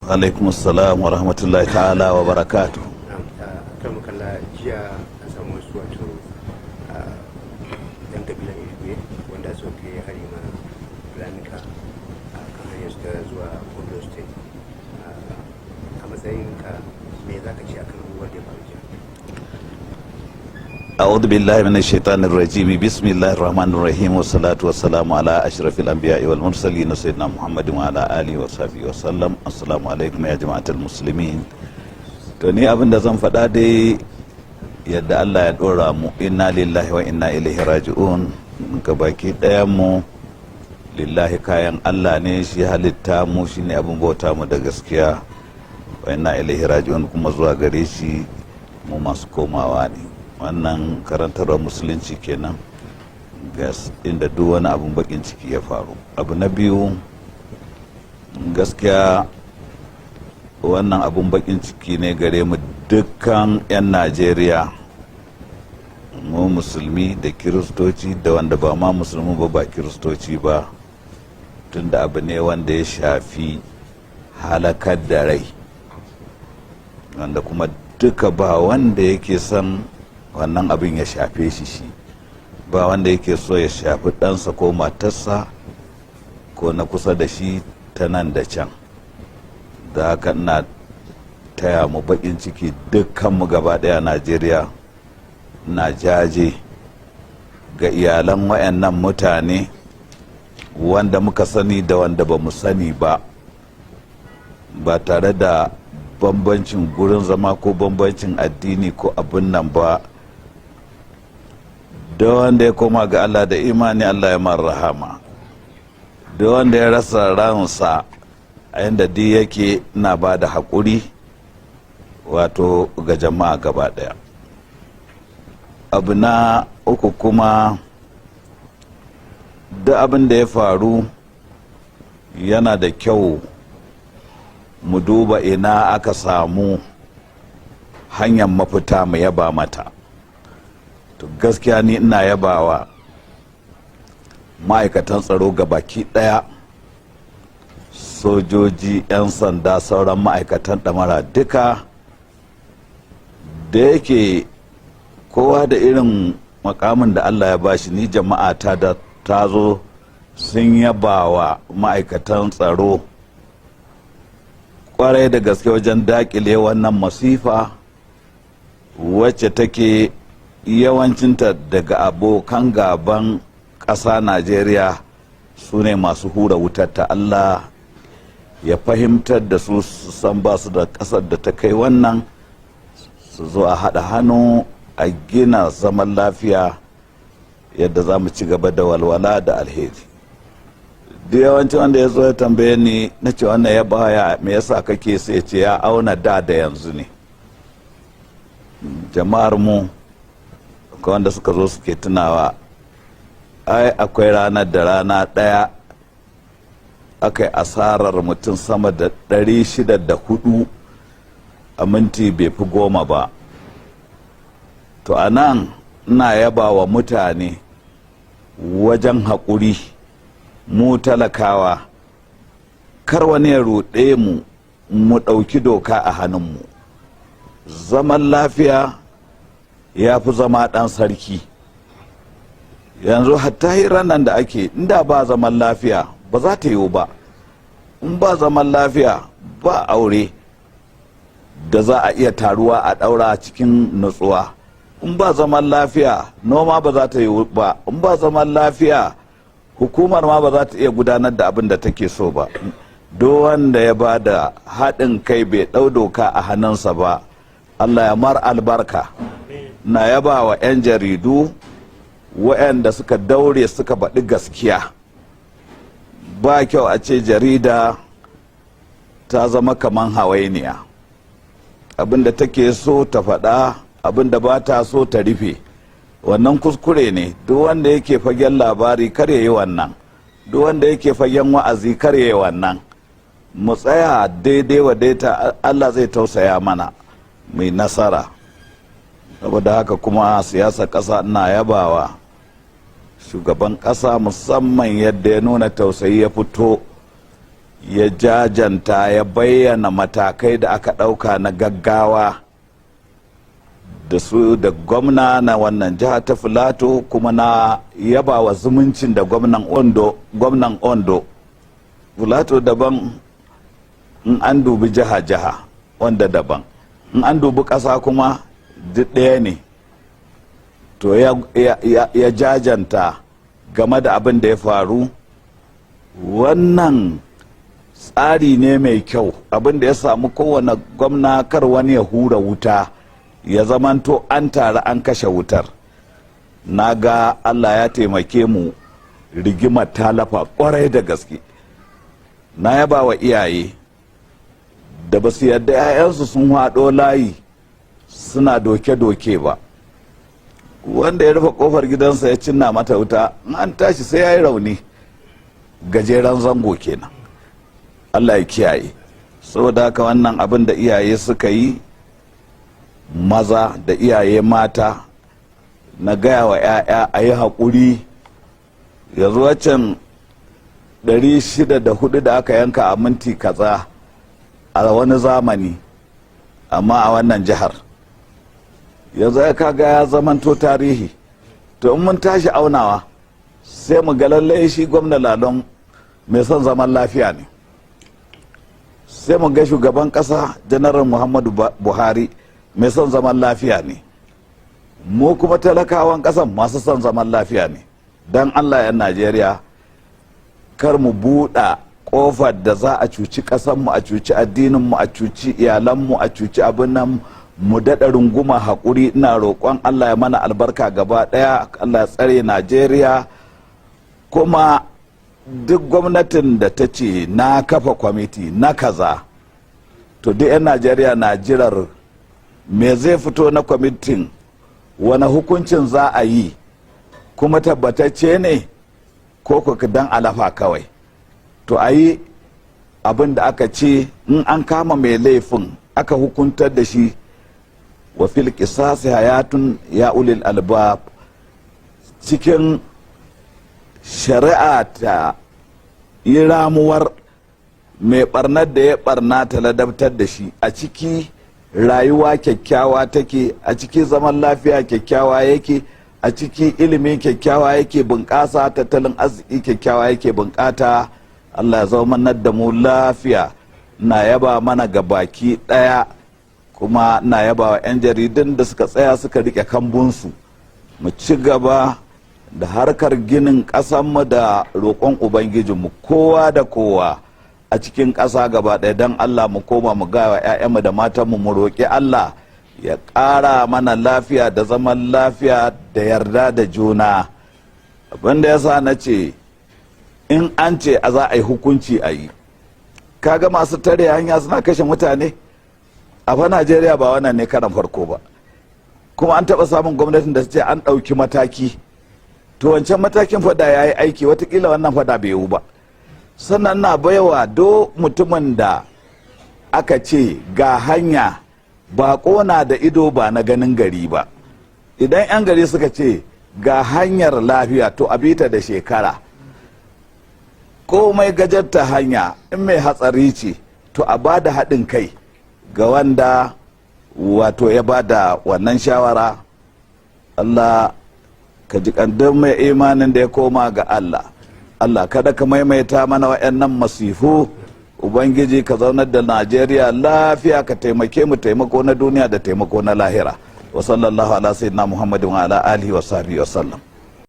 alaikum assalam wa rahmatullahi ta'ala wa barakatu. kan makalla jiya a samu wasu wato yan kabilan Igwe wanda suka kai hari ma Fulanika a kan hanyar su zuwa Ondo State. A matsayin ka me za ka ce akan abubuwan da ya faru jiya? a'udhu billahi minash shaitanir rajim, bismillahir rahmanir rahim, wassalatu wassalamu ala ashrafil anbiya'i wal mursalin sayyidina Muhammadin wa ala alihi wa sahbihi wa sallam. Assalamu alaikum ya jama'atul muslimin. To ni abin da zan faɗa dai yadda Allah ya ɗora mu, inna lillahi wa inna ilaihi raji'un. Gabaki ɗayan mu lillahi, kayan Allah ne, shi halitta mu, shi ne abin bauta mu da gaskiya, wa inna ilaihi raji'un, kuma zuwa gare shi mu masu komawa ne. Wannan karantarwar musulunci kenan, inda duk wani abin bakin ciki ya faru. Abu na biyu, gaskiya wannan abun bakin ciki ne gare mu dukkan 'yan Najeriya, mu musulmi da kiristoci da wanda ba ma musulmi ba kiristoci ba, tunda abu ne wanda ya shafi halakar da rai, wanda kuma duka ba wanda yake son wannan abin ya shafe shi, ba wanda yake so ya shafi ɗansa ko matarsa ko na kusa da shi ta nan da can. Da haka ina taya mu bakin ciki dukkanmu gaba daya Najeriya, na jaje ga iyalan wayannan mutane, wanda muka sani da wanda ba mu sani ba tare da bambancin gurin zama ko bambancin addini ko abin nan ba. Da wanda ya koma ga Allah da imani, Allah ya mar rahama. Da wanda ya rasa ransa a yadda duk yake, na ba da haƙuri wato ga jama'a gaba ɗaya. Abu na uku kuma, duk abin da ya faru yana da kyau mu duba ina aka samu hanyar mafita mu yaba mata. To gaskiya ni ina yabawa ma'aikatan tsaro gabaki ɗaya, sojoji, 'yan sanda, sauran ma'aikatan ɗamara duka, da yake kowa da irin makamin da Allah ya bashi. Ni jama'a ta zo sun yaba wa ma'aikatan tsaro kwarai da gaske wajen dakile wannan masifa wacce take yawancinta daga abokan gaban ƙasa Najeriya, su ne masu hura wutar ta. Allah ya fahimtar da su san ba su da ƙasar da ta kai wannan, su zo a haɗa hannu a gina zaman lafiya yadda za mu ci gaba da walwala da alheri. Duk yawancin wanda ya zo ya tambaye ni, na ce wannan ya baya me yasa kake, sai ce ya auna da yanzu ne. Jama'ar mu wanda suka zo suke tunawa, ai akwai ranar da rana ɗaya aka yi asarar mutum sama da 604 a minti bai fi 10 ba. To a nan ina yaba wa mutane wajen haƙuri. Mu talakawa, kar wani ya ruɗe mu, mu ɗauki doka a hannunmu. Zaman lafiya ya fi zama ɗan sarki. Yanzu hatta hirar nan da ake, inda ba zaman lafiya ba za ta yiwu ba. In ba zaman lafiya ba aure da za a iya taruwa a ɗaura cikin nutsuwa. In ba zaman lafiya noma ba za ta yiwu ba. In ba zaman lafiya hukumar ma ba za ta iya gudanar da abin da take so ba. Duk wanda ya ba da haɗin kai bai ɗau doka a hannunsa ba, Allah ya mar albarka. Na yaba wa 'yan jaridu waɗanda suka daure suka baɗi gaskiya. Ba kyau a ce jarida ta zama kaman hawainiya, abinda take so ta faɗa, abinda ba ta so ta rufe. Wannan kuskure ne. Duk wanda yake fagen labari kar ya yi wannan, duk wanda yake fagen wa'azi kar ya yi wannan. Mu tsaya daidai wa daita, Allah zai tausaya mana, mai nasara. Saboda haka kuma siyasar ƙasa ina yabawa shugaban ƙasa, musamman yadda ya nuna tausayi, ya fito ya jajanta ya bayyana matakai da aka ɗauka na gaggawa da su da gwamna na wannan jiha ta Filato, kuma na yaba wa zumuncin da gwamnan Ondo. Filato daban in an dubi jiha wanda daban, in an dubi ƙasa kuma duk ɗaya ne. To ya jajanta game da abin da ya faru. Wannan tsari ne mai kyau, abin da ya samu kowane gwamna, kar wani ya hura wuta ya zamanto an tare an kashe wutar. Na ga Allah ya taimake mu, rigimar ta lafa kwarai da gaske. Na yaba wa iyaye da ba su yarda 'ya'yansu sun haɗo layi suna doke-doke ba. Wanda ya rufe kofar gidansa ya cinna mata wuta, an tashi sai ya yi rauni, gajeren zango kenan. Allah ya kiyaye. Saboda haka wannan abin da iyaye suka yi, maza da iyaye mata, na gaya wa 'ya'ya a yi haƙuri. Yanzu waccan 604 da aka yanka a minti kaza a wani zamani, amma a wannan jihar yanzu ya kaga ya zamanto tarihi. To in mun tashi aunawa sai mu ga lallai shi gwamna Lalon mai son zaman lafiya ne, sai mu ga shugaban ƙasa Janaral Muhammadu Buhari mai son zaman lafiya ne, mu kuma talakawan ƙasan masu son zaman lafiya ne. Don Allah 'yan Najeriya kar mu buɗa ƙofar da za a cuci ƙasanmu, a cuci addininmu, a cuci iyalanmu, a cuci abin nan. Mu daɗa runguma haƙuri. Ina roƙon Allah ya mana albarka gaba ɗaya, Allah ya tsare Najeriya. Kuma duk gwamnatin da ta ce na kafa kwamiti na kaza, to duk 'yan Najeriya na jirar me zai fito na kwamitin, wani hukuncin za a yi, kuma tabbatacce ne ko dan alafa kawai. To a yi abin da aka ce, in an kama mai laifin aka hukuntar da shi, wa fil qisasi hayatun ya ulil albab, cikin shari'a ta yi ramuwar mai barnar da ya barna ta ladabtar da shi. A ciki rayuwa kyakkyawa take, a ciki zaman lafiya kyakkyawa yake, a ciki ilimi kyakkyawa yake bunƙasa, tattalin arziki kyakkyawa yake bunƙata. Allah ya zama da mu lafiya. Na yaba mana ga baki ɗaya, kuma na yaba wa 'yan jaridun da suka tsaya suka rike kambunsu. Mu ci gaba da harkar ginin ƙasanmu da roƙon ubangijinmu, kowa da kowa a cikin ƙasa gaba ɗaya. Don Allah mu koma mu gawa 'ya'yanmu da matanmu, mu roƙi Allah ya ƙara mana lafiya da zaman lafiya da yarda da juna. Abinda ya sa na ce in an ce a za a yi hukunci a yi. Kaga masu tare hanya suna kashe mutane a fa Najeriya, ba wannan ne karan farko ba, kuma an taɓa samun gwamnatin da ce an ɗauki mataki. To wancan matakin fada ya yi aiki, watakila wannan fada bai yiwu ba. Sannan na baiwa do mutumin da aka ce ga hanya ba ƙona da ido ba na ganin gari ba. Idan 'yan gari suka ce ga hanyar lafiya, to a bita da shekara. Komai gajarta hanya in mai hatsari ce, to a ba da haɗin kai ga wanda wato ya ba da wannan shawara. Allah ka ji kandun mai imanin da ya koma ga Allah. Allah kada ka maimaita mana wa'annan masifu. Ubangiji ka zaunar da Najeriya lafiya, ka taimake mu taimako na duniya da taimako na lahira. Wa sallallahu ala sayyidina Muhammadin wa ala alihi wa sahbihi wa sallam.